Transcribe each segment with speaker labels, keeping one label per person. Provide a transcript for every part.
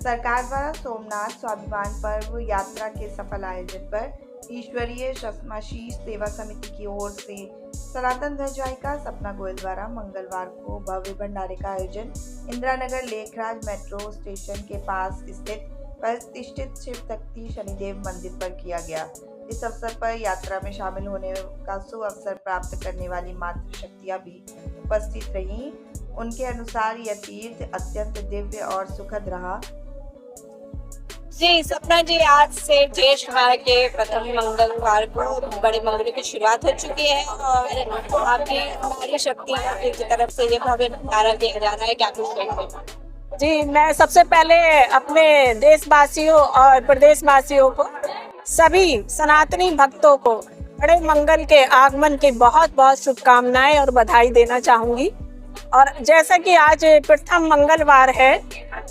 Speaker 1: सरकार द्वारा सोमनाथ स्वाभिमान पर्व यात्रा के सफल आयोजन पर ईश्वरीय शस्माशीष सेवा समिति की ओर से सनातन ध्वज वाहिका सपना गोयल द्वारा मंगलवार को भव्य भंडारे का आयोजन इंदिरा नगर लेखराज मेट्रो स्टेशन के पास स्थित प्रतिष्ठित शिव तख्ती शनिदेव मंदिर पर किया गया। इस अवसर पर यात्रा में शामिल होने का सुअवसर प्राप्त करने वाली मातृशक्तियां भी उपस्थित रहीं। उनके अनुसार यह तीर्थ अत्यंत दिव्य और सुखद रहा।
Speaker 2: जी सपना जी, आज से ज्येष्ठ माह के प्रथम मंगलवार को बड़े मंगल की शुरुआत हो चुकी है और आपकी हमारी शक्तियों की तरफ से ये भव्य भंडारा दिया जा रहा है। क्या कुछ कहेंगे?
Speaker 3: जी, मैं सबसे पहले अपने देशवासियों और प्रदेशवासियों को, सभी सनातनी भक्तों को बड़े मंगल के आगमन की बहुत बहुत शुभकामनाएं और बधाई देना चाहूंगी। और जैसा कि आज प्रथम मंगलवार है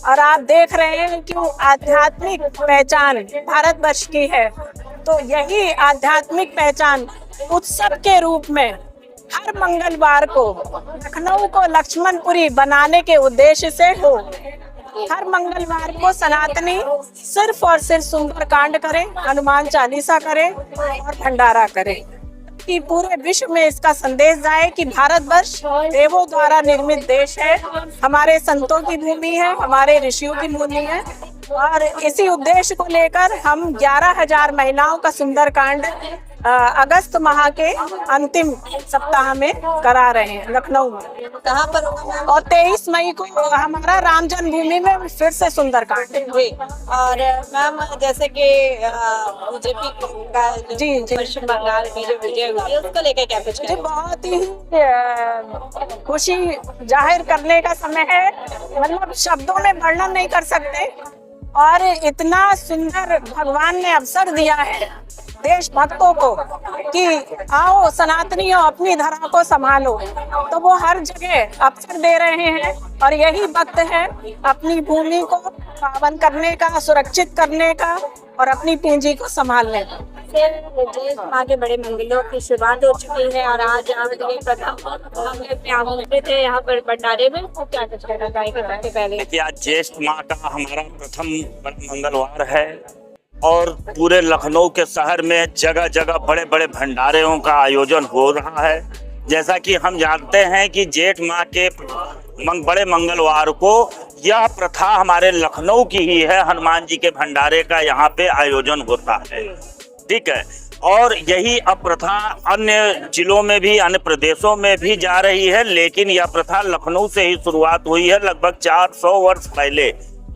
Speaker 3: और आप देख रहे हैं कि आध्यात्मिक पहचान भारतवर्ष की है, तो यही आध्यात्मिक पहचान उत्सव के रूप में हर मंगलवार को लखनऊ को लक्ष्मणपुरी बनाने के उद्देश्य से हो। हर मंगलवार को सनातनी सिर्फ और सिर्फ सुंदरकांड करें, हनुमान चालीसा करें और भंडारा करें कि पूरे विश्व में इसका संदेश जाए कि भारतवर्ष देवों द्वारा निर्मित देश है, हमारे संतों की भूमि है, हमारे ऋषियों की भूमि है। और इसी उद्देश्य को लेकर हम 11,000 महिलाओं का सुंदरकांड अगस्त माह के अंतिम सप्ताह में करा रहे हैं लखनऊ में।
Speaker 2: कहाँ पर?
Speaker 3: और 23 मई को हमारा राम जन्मभूमि में फिर से सुंदरकांड हुई।
Speaker 2: और मैम, जैसे कि बीजेपी का
Speaker 3: जी
Speaker 2: पश्चिम बंगाल में जो विजय हुई है उसको लेकर क्या कुछ
Speaker 3: जी, बहुत ही खुशी जाहिर करने का समय है, मतलब शब्दों में वर्णन नहीं कर सकते। और इतना सुंदर भगवान ने अवसर दिया है देश भक्तों को कि आओ सनातनियों अपनी धरा को संभालो, तो वो हर जगह अवसर दे रहे हैं। और यही वक्त है अपनी भूमि को पावन करने का, सुरक्षित करने का और अपनी पूंजी को संभालने का।
Speaker 2: माँ के बड़े मंगलों की शुरुआत हो चुकी है और आज आमंत्रित है यहाँ पर भंडारे में। तो क्या कुछ कहना चाहेंगे? पहले
Speaker 4: आज ज्येष्ठ माह का हमारा प्रथम मंगलवार है और पूरे लखनऊ के शहर में जगह जगह बड़े बड़े भंडारों का आयोजन हो रहा है। जैसा कि हम जानते हैं कि जेठ माह के बड़े मंगलवार को यह प्रथा हमारे लखनऊ की ही है, हनुमान जी के भंडारे का यहाँ पे आयोजन होता है। ठीक है, और यही अब प्रथा अन्य जिलों में भी, अन्य प्रदेशों में भी जा रही है, लेकिन यह प्रथा लखनऊ से ही शुरुआत हुई है। लगभग 400 वर्ष पहले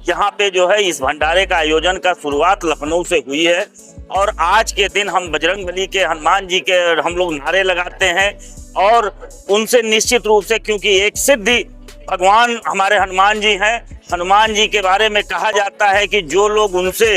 Speaker 4: यहाँ पे जो है इस भंडारे का आयोजन का शुरुआत लखनऊ से हुई है। और आज के दिन हम बजरंगबली के, हनुमान जी के हम लोग नारे लगाते हैं और उनसे निश्चित रूप से, क्योंकि एक सिद्धि भगवान हमारे हनुमान जी हैं, हनुमान जी के बारे में कहा जाता है कि जो लोग उनसे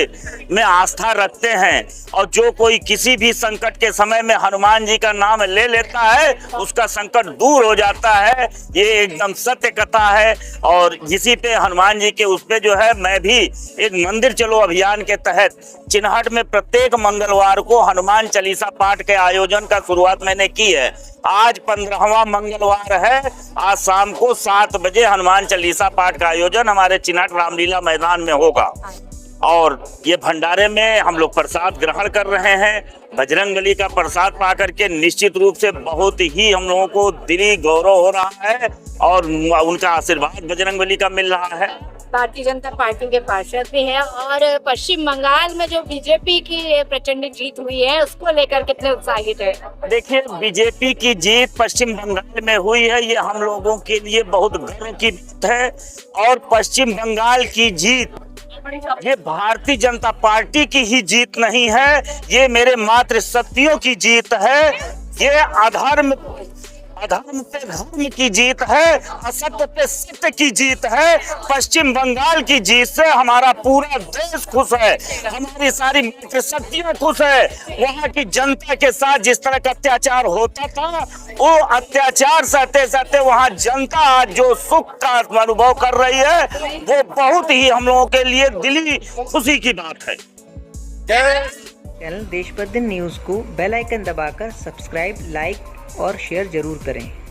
Speaker 4: में आस्था रखते हैं और जो कोई किसी भी संकट के समय में हनुमान जी का नाम ले लेता है उसका संकट दूर हो जाता है। ये एकदम सत्य कथा है। और इसी पे हनुमान जी के उस पे जो है, मैं भी एक मंदिर चलो अभियान के तहत चिन्हट में प्रत्येक मंगलवार को हनुमान चालीसा पाठ के आयोजन का शुरुआत मैंने की है। आज 15वां मंगलवार है। आज शाम को 7 बजे हनुमान चालीसा पाठ का आयोजन हमारे चिन्हट रामलीला मैदान में होगा। और ये भंडारे में हम लोग प्रसाद ग्रहण कर रहे हैं। बजरंगबली का प्रसाद पा करके निश्चित रूप से बहुत ही हम लोगों को दिली गौरव हो रहा है और उनका आशीर्वाद बजरंगबली का मिल रहा है।
Speaker 2: भारतीय जनता पार्टी के पार्षद भी हैं और पश्चिम बंगाल में जो बीजेपी की प्रचंड जीत हुई है उसको लेकर कितने उत्साहित है? देखिए,
Speaker 4: बीजेपी की जीत पश्चिम बंगाल में हुई है, ये हम लोगों के लिए बहुत गर्व की बात है। और पश्चिम बंगाल की जीत ये भारतीय जनता पार्टी की ही जीत नहीं है, ये मेरे मातृशक्तियों की जीत है। ये अधर्म पे धर्म की जीत है, असत्य पे सत्य की जीत है। पश्चिम बंगाल की जीत से हमारा पूरा देश खुश है, हमारी सारी मातृशक्तियां खुश है। वहाँ की जनता के साथ जिस तरह का अत्याचार होता था, वो अत्याचार सहते सहते वहाँ जनता आज जो सुख का अनुभव कर रही है, वो बहुत ही हम लोगों के लिए दिली खुशी की बात है।
Speaker 5: चैनल देश पर दिन न्यूज़ को बेल आइकन दबाकर सब्सक्राइब, लाइक और शेयर जरूर करें।